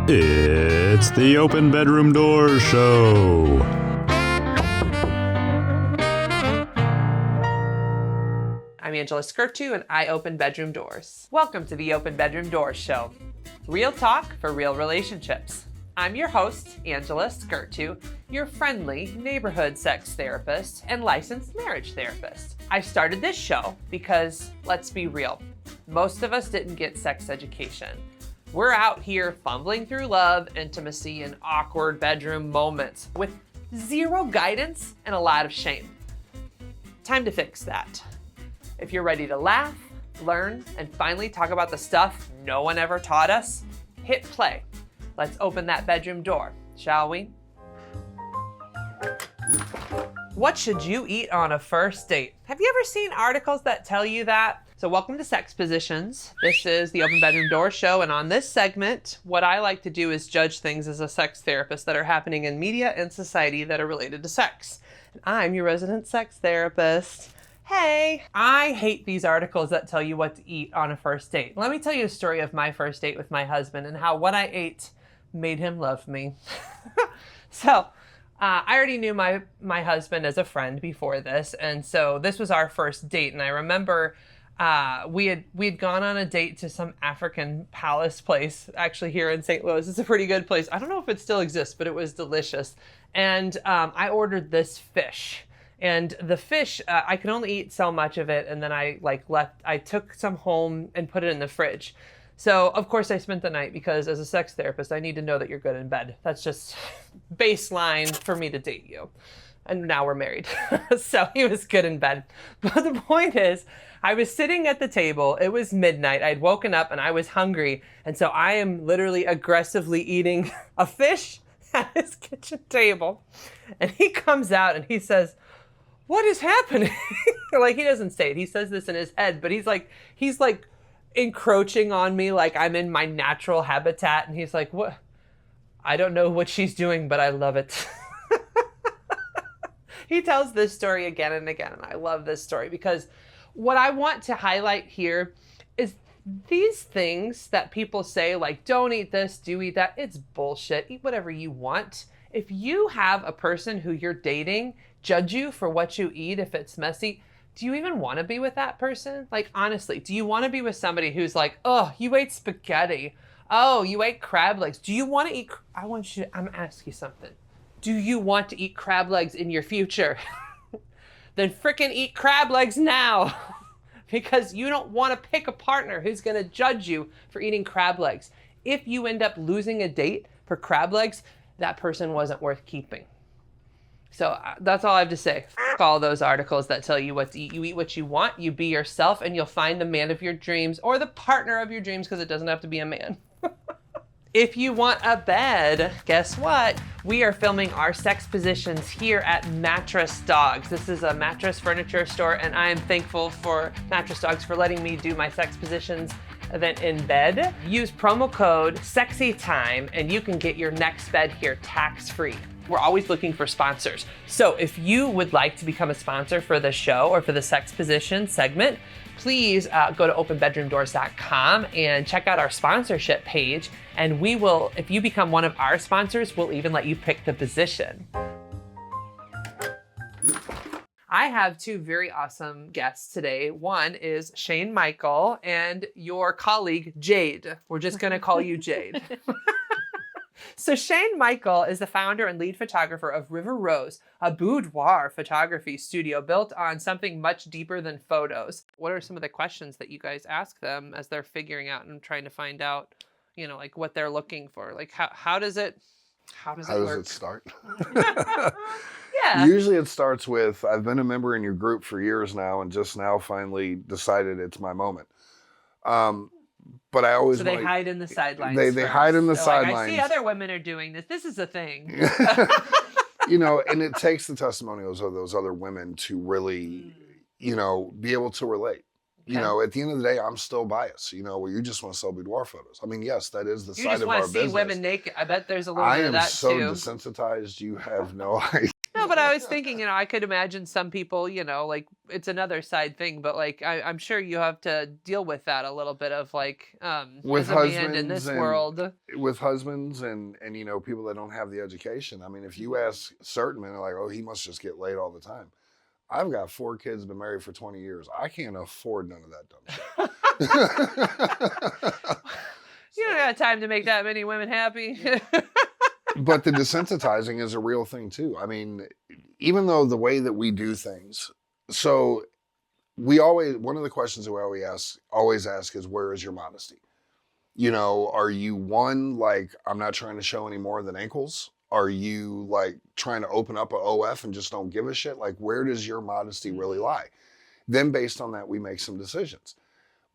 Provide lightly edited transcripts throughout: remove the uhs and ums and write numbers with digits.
It's the Open Bedroom Door Show. I'm Angela Skurtu and I open bedroom doors. Welcome to the Open Bedroom Doors Show. Real talk for real relationships. I'm your host, Angela Skurtu, your friendly neighborhood sex therapist and licensed marriage therapist. I started this show because, let's be real, most of us didn't get sex education. We're out here fumbling through love, intimacy, and awkward bedroom moments with zero guidance and a lot of shame. Time to fix that. If you're ready to laugh, learn, and finally talk about the stuff no one ever taught us, hit play. Let's open that bedroom door, shall we? What should you eat on a first date? Have you ever seen articles that tell you that? So welcome to Sex Positions. This is the Open Bedroom Door Show, and on this segment, what I like to do is judge things as a sex therapist that are happening in media and society that are related to sex. And I'm your resident sex therapist. Hey, I hate these articles that tell you what to eat on a first date. Let me tell you a story of my first date with my husband and how what I ate made him love me. I already knew my husband as a friend before this, and so this was our first date. And I remember we had gone on a date to some African palace place, actually here in St. Louis. It's a pretty good place. I don't know if it still exists, but it was delicious. And I ordered this fish. And the fish, I could only eat so much of it, and then I took some home and put it in the fridge. So, of course, I spent the night because as a sex therapist, I need to know that you're good in bed. That's just baseline for me to date you. And now we're married. So he was good in bed. But the point is, I was sitting at the table. It was midnight. I'd woken up and I was hungry. And so I am literally aggressively eating a fish at his kitchen table. And he comes out and he says, "What is happening?" Like, he doesn't say it. He says this in his head, but he's like encroaching on me like I'm in my natural habitat. And he's like, "What? I don't know what she's doing, but I love it." He tells this story again and again, and I love this story because what I want to highlight here is these things that people say, like, don't eat this, do eat that. It's bullshit. Eat whatever you want. If you have a person who you're dating judge you for what you eat, if it's messy, do you even want to be with that person? Like, honestly, do you want to be with somebody who's like, "Oh, you ate spaghetti. Oh, you ate crab legs. Do you want to eat?" I'm going to ask you something. Do you want to eat crab legs in your future? Then frickin' eat crab legs now. Because you don't want to pick a partner who's going to judge you for eating crab legs. If you end up losing a date for crab legs, that person wasn't worth keeping. So that's all I have to say. F all those articles that tell you what to eat. You eat what you want, you be yourself, and you'll find the man of your dreams or the partner of your dreams, because it doesn't have to be a man. If you want a bed, guess what? We are filming our sex positions here at Mattress Dogs. This is a mattress furniture store, and I am thankful for Mattress Dogs for letting me do my sex positions event in bed. Use promo code SEXYTIME, and you can get your next bed here tax-free. We're always looking for sponsors. So if you would like to become a sponsor for the show or for the sex position segment, please go to openbedroomdoors.com and check out our sponsorship page. And we will, if you become one of our sponsors, we'll even let you pick the position. I have two very awesome guests today. One is Shane Michael and your colleague, Jade. We're just gonna call you Jade. So Shane Michael is the founder and lead photographer of River Rose, a boudoir photography studio built on something much deeper than photos. What are some of the questions that you guys ask them as they're figuring out and trying to find out, you know, like what they're looking for? Like how does it work? How does it start? Yeah. Usually it starts with, I've been a member in your group for years now and just now finally decided it's my moment. But I always they hide in the sidelines. They hide in the sidelines. Like, I see other women are doing this. This is a thing. You know, and it takes the testimonials of those other women to really, you know, be able to relate. Okay. You know, at the end of the day, I'm still biased, you know, where you just want to sell boudoir photos. I mean, yes, that is the side of our business. You just want to see women naked. I bet there's a little bit of that too. I am so desensitized, you have no idea. No, but I was thinking, you know, I could imagine some people, you know, like it's another side thing, but like I'm sure you have to deal with that a little bit of like with as a man in this husbands and world. with husbands and you know, people that don't have the education. I mean, if you ask certain men, they're like, oh, he must just get laid all the time. I've got 4 kids, been married for 20 years. I can't afford none of that dumb shit. You don't have time to make that many women happy. But the desensitizing is a real thing too. I mean, even though the way that we do things, so one of the questions that we always ask is, where is your modesty? You know, are you one, like, I'm not trying to show any more than ankles? Are you like trying to open up a OF and just don't give a shit? Like, where does your modesty really lie? Then based on that, we make some decisions.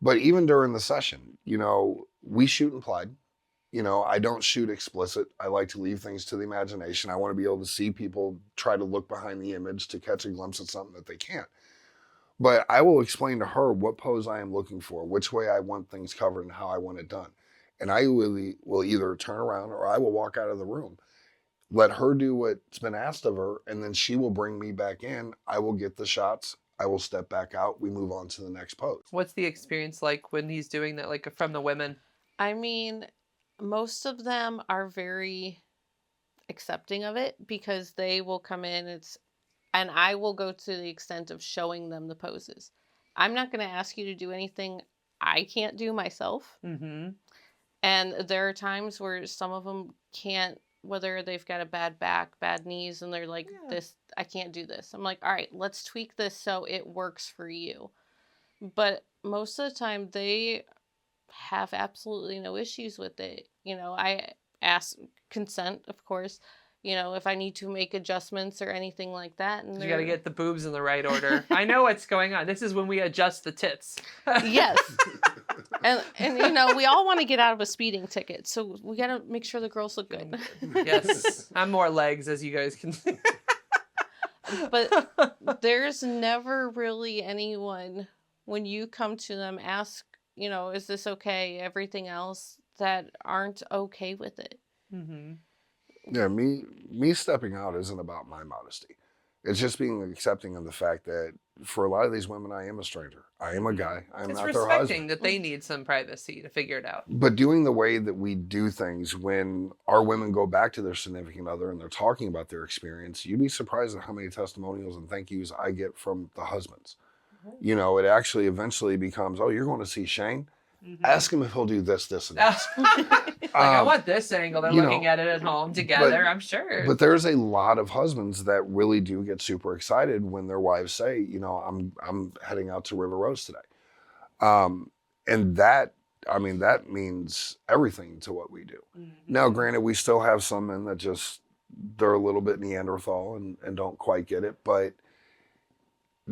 But even during the session, you know, we shoot implied. You know, I don't shoot explicit. I like to leave things to the imagination. I want to be able to see people try to look behind the image to catch a glimpse of something that they can't. But I will explain to her what pose I am looking for, which way I want things covered, and how I want it done. And I will either turn around or I will walk out of the room. Let her do what's been asked of her, and then she will bring me back in. I will get the shots. I will step back out. We move on to the next pose. What's the experience like when he's doing that, like from the women? I mean, most of them are very accepting of it because they will come in, and I will go to the extent of showing them the poses. I'm not going to ask you to do anything I can't do myself. Mm-hmm. And there are times where some of them can't, whether they've got a bad back, bad knees, and they're like, this, I can't do this. I'm like, all right, let's tweak this so it works for you. But most of the time they have absolutely no issues with it. You know, I ask consent, of course, you know, if I need to make adjustments or anything like that. And you got to get the boobs in the right order. I know what's going on. This is when we adjust the tits. Yes. And you know, we all want to get out of a speeding ticket, so we got to make sure the girls look good. Yes. I'm more legs, as you guys can see. But there's never really anyone, when you come to them, ask, you know, is this okay? Everything else, that aren't okay with it. Mm-hmm. Yeah, me stepping out isn't about my modesty. It's just being accepting of the fact that for a lot of these women, I am a stranger. I am a guy. I'm it's not their respecting husband. that they need some privacy to figure it out. But doing the way that we do things when our women go back to their significant other and they're talking about their experience, you'd be surprised at how many testimonials and thank yous I get from the husbands. Mm-hmm. You know, it actually eventually becomes, oh, you're going to see Shane? Mm-hmm. Ask him if he'll do this, this, and this. Like, I want this angle. They're looking at it at home together, I'm sure. But there's a lot of husbands that really do get super excited when their wives say, you know, I'm heading out to River Rose today. And that, I mean, that means everything to what we do. Mm-hmm. Now, granted, we still have some men that just, they're a little bit Neanderthal and don't quite get it, but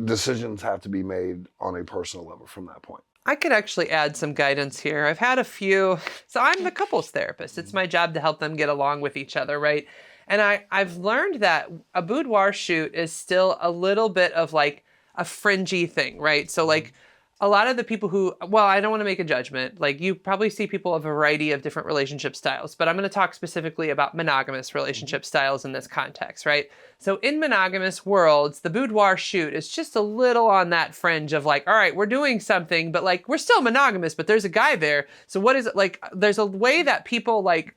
decisions have to be made on a personal level from that point. I could actually add some guidance here. I've had a few, so I'm the couples therapist. It's my job to help them get along with each other, right? And I've learned that a boudoir shoot is still a little bit of like a fringy thing, right? So like a lot of the people who, well, I don't want to make a judgment. Like you probably see people of a variety of different relationship styles, but I'm going to talk specifically about monogamous relationship styles in this context, right? So in monogamous worlds, the boudoir shoot is just a little on that fringe of like, all right, we're doing something, but like we're still monogamous, but there's a guy there. So what is it like? There's a way that people like,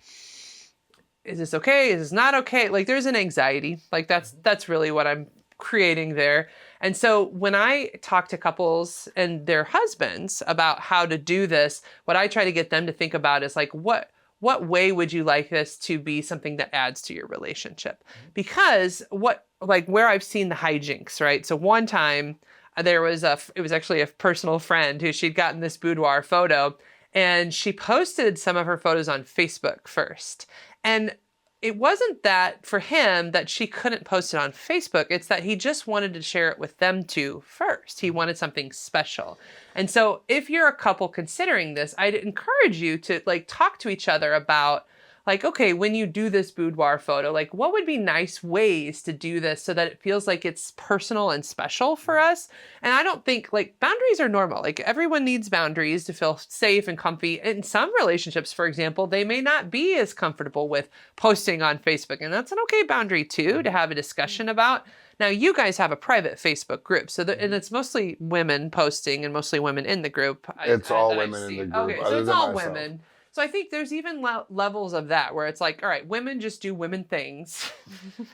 is this okay? Is this not okay? Like there's an anxiety. Like that's really what I'm creating there. And so when I talk to couples and their husbands about how to do this, what I try to get them to think about is like, what way would you like this to be something that adds to your relationship? Because where I've seen the hijinks, right? So one time it was actually a personal friend who she'd gotten this boudoir photo and she posted some of her photos on Facebook first. And it wasn't that for him that she couldn't post it on Facebook. It's that he just wanted to share it with them two first. He wanted something special. And so if you're a couple considering this, I'd encourage you to like talk to each other about like, okay, when you do this boudoir photo, like what would be nice ways to do this so that it feels like it's personal and special for us? And I don't think like boundaries are normal. Like everyone needs boundaries to feel safe and comfy. In some relationships, for example, they may not be as comfortable with posting on Facebook. And that's an okay boundary too, to have a discussion about. Now, you guys have a private Facebook group, so and it's mostly women posting and mostly women in the group. It's all women in the group. Okay, so it's all women. So I think there's even levels of that where it's like, all right, women just do women things.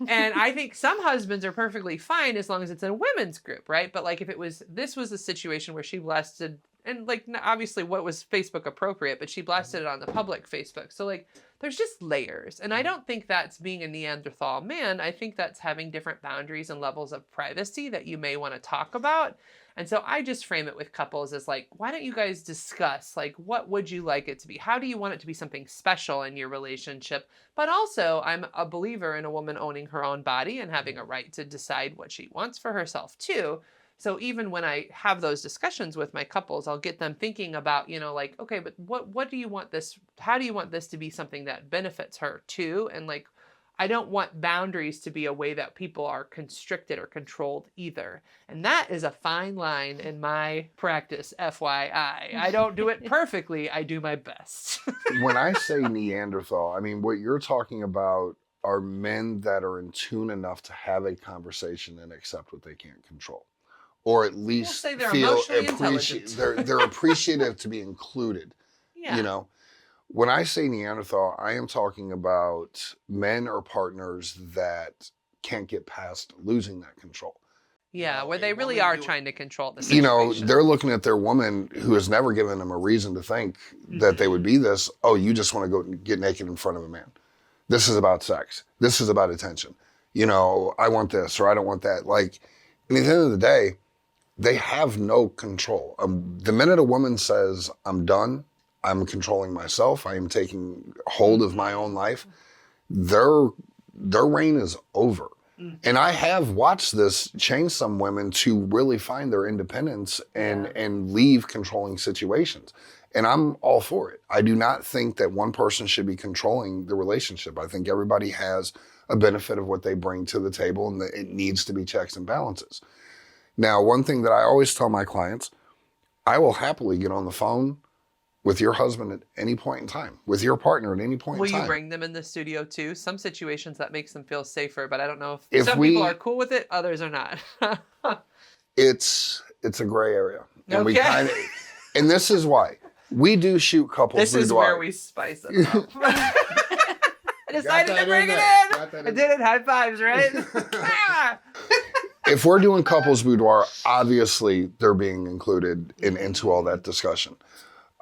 And I think some husbands are perfectly fine as long as it's in a women's group, right? But like if this was a situation where she blasted, and like obviously what was Facebook appropriate, but she blasted it on the public Facebook. So like there's just layers. And I don't think that's being a Neanderthal man. I think that's having different boundaries and levels of privacy that you may want to talk about. And so I just frame it with couples as like, why don't you guys discuss, like, what would you like it to be? How do you want it to be something special in your relationship? But also, I'm a believer in a woman owning her own body and having a right to decide what she wants for herself too. So even when I have those discussions with my couples, I'll get them thinking about, you know, like, okay, but what do you want this, how do you want this to be something that benefits her too? And like, I don't want boundaries to be a way that people are constricted or controlled either. And that is a fine line in my practice, FYI. I don't do it perfectly. I do my best. When I say Neanderthal, I mean, what you're talking about are men that are in tune enough to have a conversation and accept what they can't control. Or at least we'll say they're feel they're appreciative to be included. Yeah. You know? When I say Neanderthal, I am talking about men or partners that can't get past losing that control. Yeah, where they really are trying to control the situation. You know, they're looking at their woman who has never given them a reason to think that they would be this. Oh, you just want to go get naked in front of a man. This is about sex. This is about attention. You know, I want this or I don't want that. Like, and at the end of the day, they have no control. The minute a woman says, I'm done, I'm controlling myself, I am taking hold of my own life, their reign is over. And I have watched this change some women to really find their independence and leave controlling situations. And I'm all for it. I do not think that one person should be controlling the relationship. I think everybody has a benefit of what they bring to the table, and it needs to be checks and balances. Now, one thing that I always tell my clients, I will happily get on the phone with your husband at any point in time, with your partner at any point in time. Will you bring them in the studio too? Some situations that makes them feel safer, but I don't know if some people are cool with it, others are not. It's a gray area. And okay. And this is why. We do shoot couples This is where we spice it up. I decided to bring it in. I did it. High fives, right? If we're doing couples boudoir, obviously they're being included into all that discussion.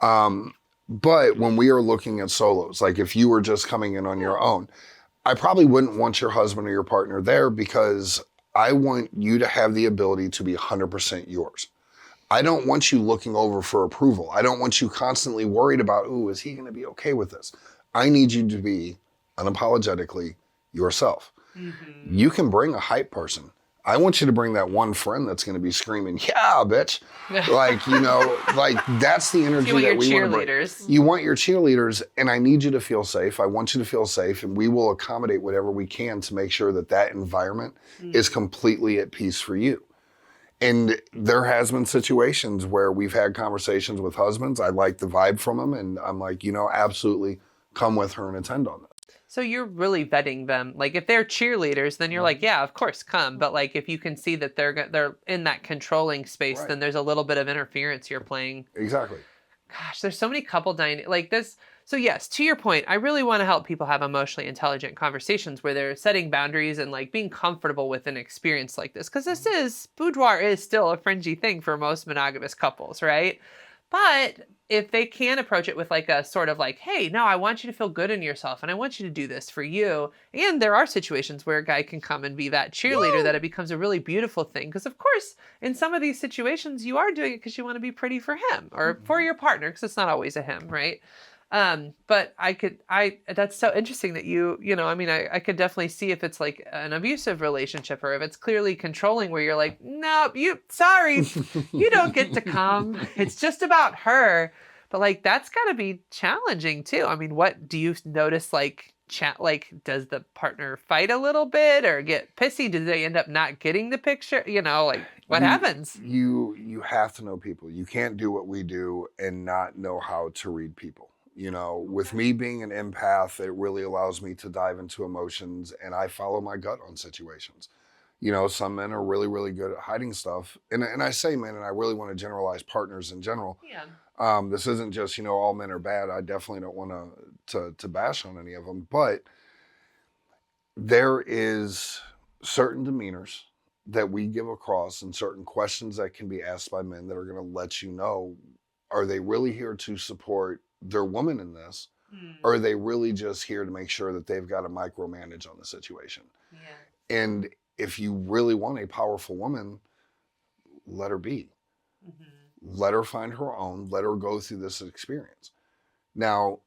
But when we are looking at solos, like if you were just coming in on your own, I probably wouldn't want your husband or your partner there because I want you to have the ability to be 100% yours. I don't want you looking over for approval. I don't want you constantly worried about, ooh, is he going to be okay with this? I need you to be unapologetically yourself. Mm-hmm. You can bring a hype person. I want you to bring that one friend that's going to be screaming, yeah, bitch. Like, you know, like that's the energy that we want to bring. You want your cheerleaders, and I need you to feel safe. I want you to feel safe, and we will accommodate whatever we can to make sure that that environment is completely at peace for you. And there has been situations where we've had conversations with husbands. I like the vibe from them, and I'm like, you know, absolutely come with her and attend on this. So you're really vetting them. Like if they're cheerleaders, then you're like, yeah, of course, come. But like if you can see that they're in that controlling space, then there's a little bit of interference you're playing. Exactly. Gosh, there's so many couple dynamics like this. So yes, to your point, I really want to help people have emotionally intelligent conversations where they're setting boundaries and like being comfortable with an experience like this. Because boudoir is still a fringy thing for most monogamous couples, right? But if they can approach it with like a sort of like, hey, no, I want you to feel good in yourself and I want you to do this for you. And there are situations where a guy can come and be that cheerleader that it becomes a really beautiful thing. Because of course, in some of these situations, you are doing it because you want to be pretty for him or for your partner, because it's not always a him, right? But that's so interesting that I could definitely see if it's like an abusive relationship or if it's clearly controlling where you're like, no, you don't get to come. It's just about her. But like, that's gotta be challenging too. I mean, what do you notice? Like does the partner fight a little bit or get pissy? Do they end up not getting the picture? You know, like what happens? You have to know people. You can't do what we do and not know how to read people. You know, with me being an empath, it really allows me to dive into emotions and I follow my gut on situations. You know, some men are really, really good at hiding stuff. And I say men, and I really want to generalize partners in general. Yeah. This isn't just, you know, all men are bad. I definitely don't want to bash on any of them. But there is certain demeanors that we give across and certain questions that can be asked by men that are going to let you know, are they really here to support their woman in this? Or are they really just here to make sure that they've got to micromanage on the situation? Yeah. And if you really want a powerful woman, let her be. Let her find her own. Let her go through this experience. Now,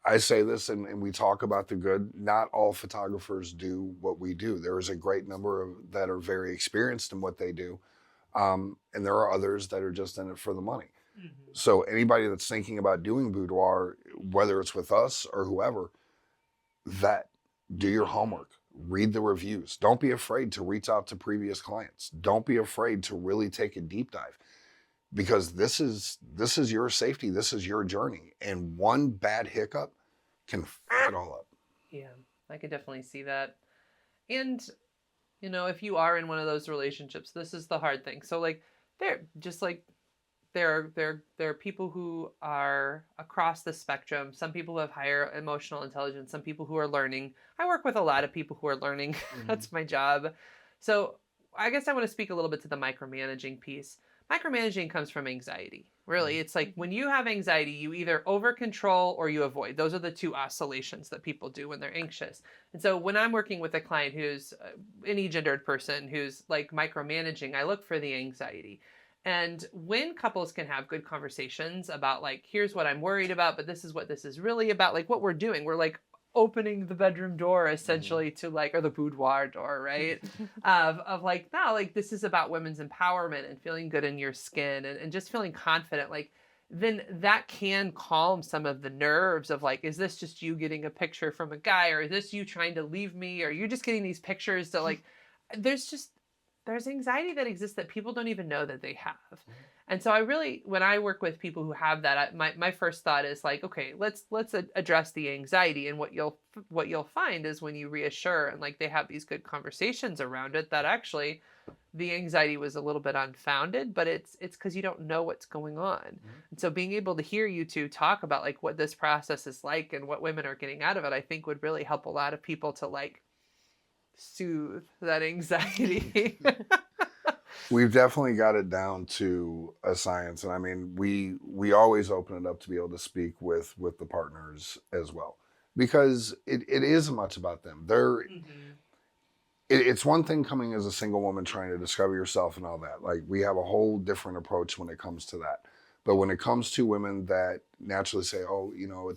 I say this and we talk about the good. Not all photographers do what we do. There is a great number of that are very experienced in what they do. And there are others that are just in it for the money. So anybody that's thinking about doing boudoir, whether it's with us or whoever, do your homework, read the reviews. Don't be afraid to reach out to previous clients. Don't be afraid to really take a deep dive, because this is your safety. This is your journey. And one bad hiccup can f it all up. Yeah, I can definitely see that. And, you know, if you are in one of those relationships, this is the hard thing. So like, there are people who are across the spectrum. Some people have higher emotional intelligence, some people who are learning. I work with a lot of people who are learning. That's my job. So I guess I want to speak a little bit to the micromanaging piece. Micromanaging comes from anxiety. Really, it's like when you have anxiety, you either over control or you avoid. Those are the two oscillations that people do when they're anxious. And so when I'm working with a client who's any gendered person who's like micromanaging, I look for the anxiety. And when couples can have good conversations about like, here's what I'm worried about, but this is what this is really about, like what we're doing, we're like opening the bedroom door essentially to like, or the boudoir door, right? of like, no, like this is about women's empowerment and feeling good in your skin and just feeling confident. Like, then that can calm some of the nerves of like, is this just you getting a picture from a guy, or is this you trying to leave me? Or you're just getting these pictures that like, there's anxiety that exists that people don't even know that they have. And so I really, when I work with people who have that, my first thought is like, okay, let's address the anxiety. And what you'll find is when you reassure and like they have these good conversations around it, that actually the anxiety was a little bit unfounded, but it's because you don't know what's going on. And so being able to hear you two talk about like what this process is like and what women are getting out of it, I think would really help a lot of people to like soothe that anxiety. We've definitely got it down to a science. And I mean, we always open it up to be able to speak with the partners as well, because it is much about them. It's one thing coming as a single woman trying to discover yourself and all that. Like, we have a whole different approach when it comes to that. But when it comes to women that naturally say, oh, you know,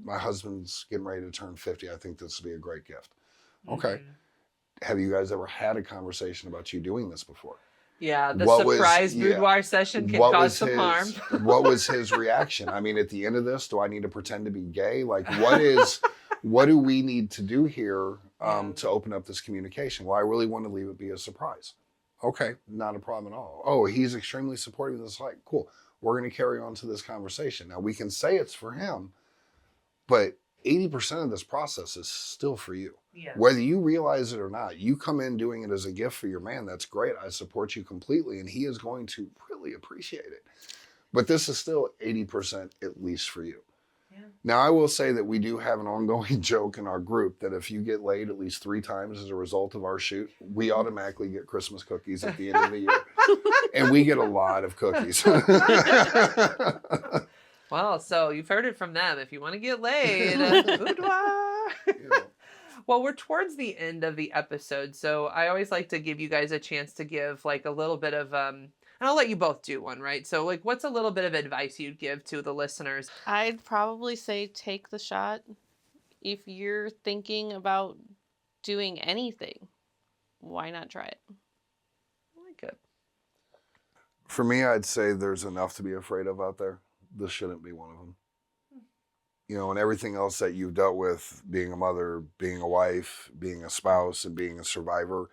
my husband's getting ready to turn 50. I think this would be a great gift. Okay. Have you guys ever had a conversation about you doing this before? Yeah, the surprise boudoir session can cause some harm. What was his reaction? I mean, at the end of this, do I need to pretend to be gay? Like, what do we need to do here to open up this communication? Well, I really want to leave it be a surprise. Okay, not a problem at all. Oh, he's extremely supportive of this. Like, cool. We're going to carry on to this conversation. Now, we can say it's for him, but 80% of this process is still for you. Yeah. Whether you realize it or not, you come in doing it as a gift for your man. That's great. I support you completely. And he is going to really appreciate it. But this is still 80% at least for you. Yeah. Now, I will say that we do have an ongoing joke in our group that if you get laid at least 3 times as a result of our shoot, we automatically get Christmas cookies at the end of the year. And we get a lot of cookies. Well, so you've heard it from them. If you want to get laid, boudoir. Yeah. Well, we're towards the end of the episode, so I always like to give you guys a chance to give like a little bit of, and I'll let you both do one, right? So like, what's a little bit of advice you'd give to the listeners? I'd probably say take the shot. If you're thinking about doing anything, why not try it? I like it. For me, I'd say there's enough to be afraid of out there. This shouldn't be one of them. You know, and everything else that you've dealt with, being a mother, being a wife, being a spouse, and being a survivor,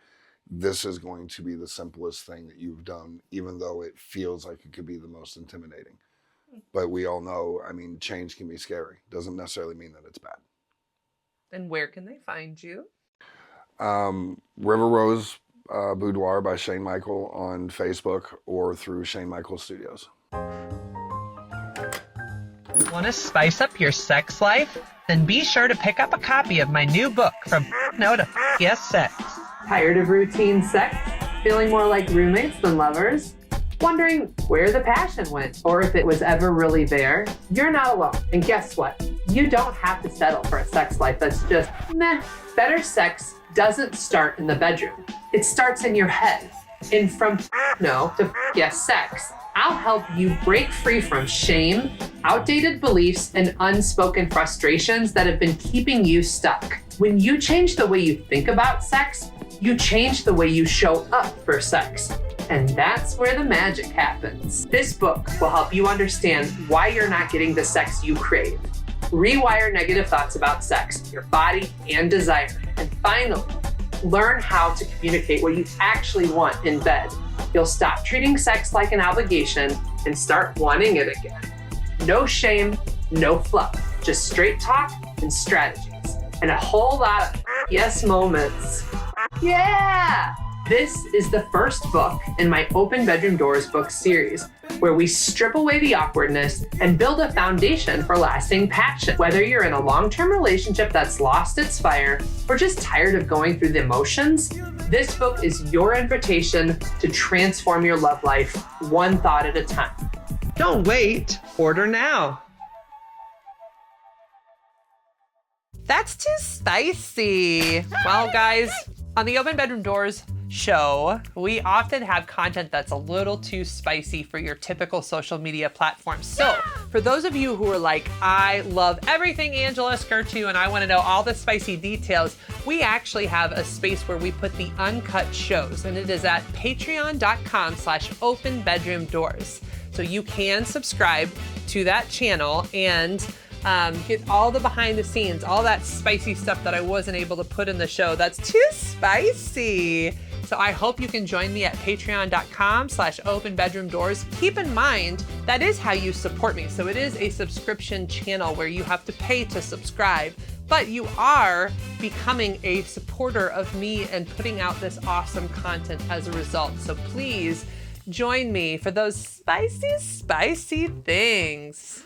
this is going to be the simplest thing that you've done, even though it feels like it could be the most intimidating. But we all know, I mean, change can be scary. Doesn't necessarily mean that it's bad. And where can they find you? River Rose Boudoir by Shane Michael on Facebook or through Shane Michael Studios. Want to spice up your sex life? Then be sure to pick up a copy of my new book, From No to Yes Sex. Tired of routine sex? Feeling more like roommates than lovers? Wondering where the passion went or if it was ever really there? You're not alone. And guess what? You don't have to settle for a sex life that's just meh. Better sex doesn't start in the bedroom. It starts in your head. And from no to yes sex, I'll help you break free from shame, outdated beliefs, and unspoken frustrations that have been keeping you stuck. When you change the way you think about sex, you change the way you show up for sex. And that's where the magic happens. This book will help you understand why you're not getting the sex you crave, rewire negative thoughts about sex, your body, and desire, and finally, learn how to communicate what you actually want in bed. You'll stop treating sex like an obligation and start wanting it again. No shame, no fluff, just straight talk and strategies, and a whole lot of yes moments. Yeah! This is the first book in my Open Bedroom Doors book series, where we strip away the awkwardness and build a foundation for lasting passion. Whether you're in a long-term relationship that's lost its fire or just tired of going through the emotions, this book is your invitation to transform your love life one thought at a time. Don't wait, order now. That's too spicy. Well, guys, on the Open Bedroom Doors show, we often have content that's a little too spicy for your typical social media platforms. So for those of you who are like, I love everything Angela Skurtu and I want to know all the spicy details, we actually have a space where we put the uncut shows, and it is at patreon.com/openbedroomdoors. So you can subscribe to that channel and get all the behind the scenes, all that spicy stuff that I wasn't able to put in the show. That's too spicy. So I hope you can join me at patreon.com/openbedroomdoors. Keep in mind, that is how you support me. So it is a subscription channel where you have to pay to subscribe, but you are becoming a supporter of me and putting out this awesome content as a result. So please join me for those spicy, spicy things.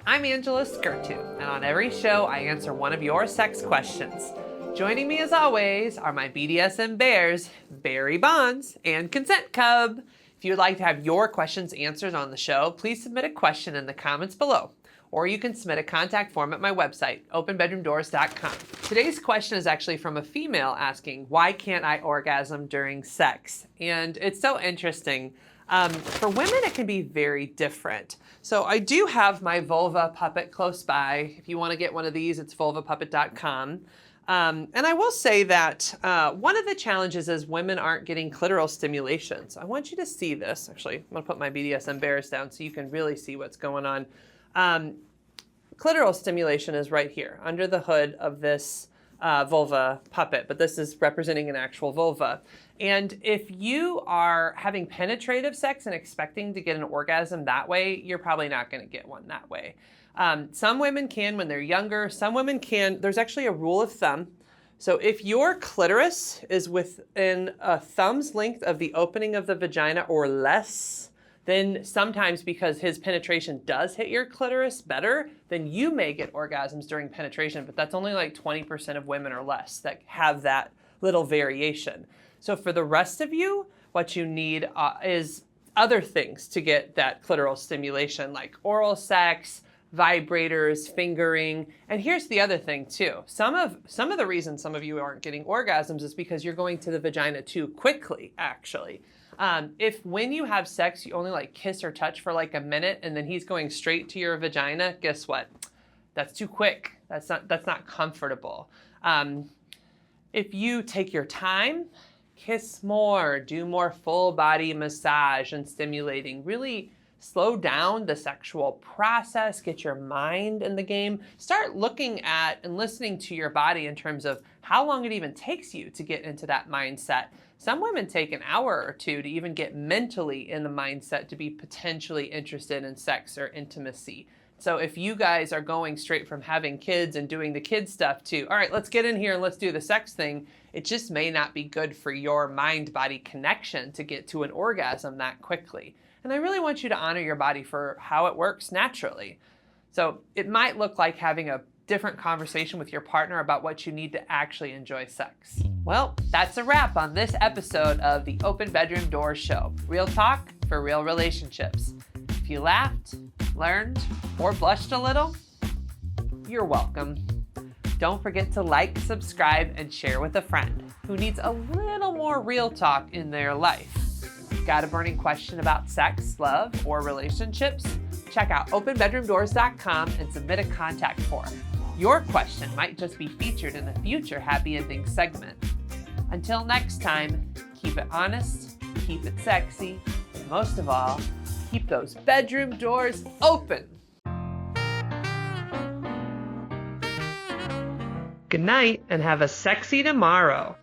I'm Angela Skurtu, and on every show, I answer one of your sex questions. Joining me as always are my BDSM bears, Barry Bonds and Consent Cub. If you would like to have your questions answered on the show, please submit a question in the comments below, or you can submit a contact form at my website, openbedroomdoors.com. Today's question is actually from a female asking, why can't I orgasm during sex? And it's so interesting. For women, it can be very different. So I do have my vulva puppet close by. If you want to get one of these, it's vulvapuppet.com. And I will say that one of the challenges is women aren't getting clitoral stimulation. So I want you to see this. Actually, I'm going to put my BDSM bears down so you can really see what's going on. Clitoral stimulation is right here under the hood of this vulva puppet, but this is representing an actual vulva. And if you are having penetrative sex and expecting to get an orgasm that way, you're probably not going to get one that way. Some women can when they're younger. Some women can. There's actually a rule of thumb. So if your clitoris is within a thumb's length of the opening of the vagina or less, then sometimes because his penetration does hit your clitoris better, then you may get orgasms during penetration, but that's only like 20% of women or less that have that little variation. So for the rest of you, what you need is other things to get that clitoral stimulation, like oral sex, vibrators, fingering. And here's the other thing too. Some of the reasons some of you aren't getting orgasms is because you're going to the vagina too quickly, actually. If when you have sex, you only like kiss or touch for like a minute and then he's going straight to your vagina, guess what? That's too quick. That's not comfortable. If you take your time, kiss more, do more full body massage and stimulating, really slow down the sexual process, get your mind in the game, start looking at and listening to your body in terms of how long it even takes you to get into that mindset. Some women take an hour or two to even get mentally in the mindset to be potentially interested in sex or intimacy. So if you guys are going straight from having kids and doing the kid stuff to, all right, let's get in here and let's do the sex thing, it just may not be good for your mind-body connection to get to an orgasm that quickly. And I really want you to honor your body for how it works naturally. So it might look like having a different conversation with your partner about what you need to actually enjoy sex. Well, that's a wrap on this episode of the Open Bedroom Doors Show. Real talk for real relationships. If you laughed, learned, or blushed a little, you're welcome. Don't forget to like, subscribe, and share with a friend who needs a little more real talk in their life. Got a burning question about sex, love, or relationships? Check out openbedroomdoors.com and submit a contact form. Your question might just be featured in a future Happy Ending segment. Until next time, keep it honest, keep it sexy, and most of all, keep those bedroom doors open. Good night and have a sexy tomorrow.